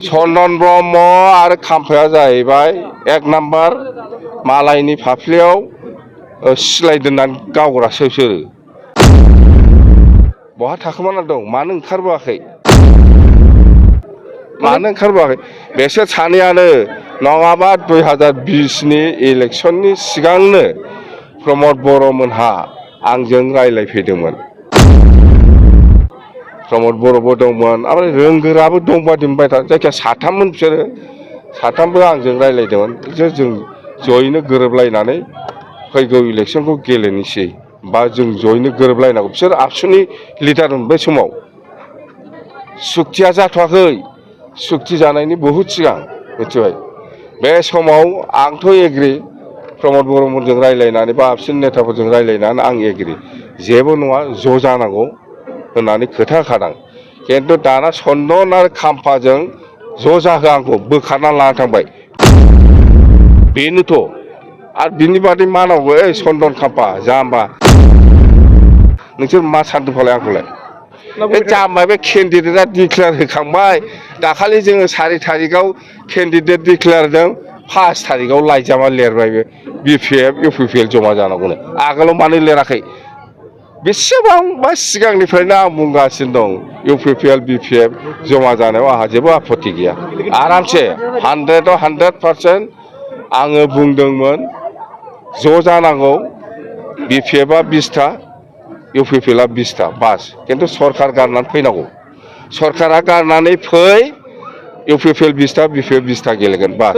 चन्दन ब्रह्म आरो खाम्फाया जाहैबाय एक नाम्बार मालायनि फाफ्लियाव सिलाय दोननानै गावग्रासो बिसोरो बहा थाखोमाना दं मानो ओंखारबोआखै बेसोर सानैयानो नङाबा 2020नि इलेक्सननि सिगांनो प्रमद बर'मोनहा आंजों रायलायफैदोंमोन प्रमद बर'बो दंमोन ओमफ्राय रोंगोराबो दंबादि मोनबाय जायखिया साथाममोन बिसोरो साथामबो आंजों रायलायदोंमोन जों जयैनो गोरोबलायनानै फैगौ इलेक्सनखौ गेलेनोसै बा जों जयैनो गोरोबलायनांगौ बिसोर आबसुनि लिडारमोन बै समाव सुक्तिया जाथ'वाखै सुक्ति जानायनि बहुद सिगां मिथिबाय बे समाव आंथ' एग्रि प्रमद बर'मोनजों रायलायनानै बा आबसुनि नेताफोरजों रायलायनानै आं एग्रि जेबो नङा ज' जानांगौ होननानै खोथा होखादां खिन्थु दाना चन्दन आरो खाम्फाजों ज' जाहोआ आंखौ बोखारना लाना थांबाय बेनोथ' आरो बिनि बादै मा नांगौ ओइ चन्दन खाम्फा जाम्बा नोंसोर मा सानदों फालाय आंखौलाय बे जाम्बा बे केन्डिडेटआ डिक्लेयार होखांबाय दाखालि जोङो 4 थारिखआव केन्डिडेट डिक्लेयारजों 5 थारिखआव लाइजामा लिरबाय बे बिपिएफ इउपिपिएल जमा जानांगौनो आगोलाव मानो लिराखै बेसेबांबा सिगांनिफ्रायनो आं बुंगासिनो दं इउपिपिएल बिपिएफ जमा जानायाव आंहा जेबो आपत्ति गैया आरामसे 100आव 100% आङो बुंदोंमोन ज' जानांगौ बिपिएफआ 20टा इउपिपिएलआ 20टा बास खिन्थु सरकार गारनानै फैनांगौ सरकारा गारनानै फै इउपिपिएल 20टा बिपिएफ 20टा गेलेगोन बास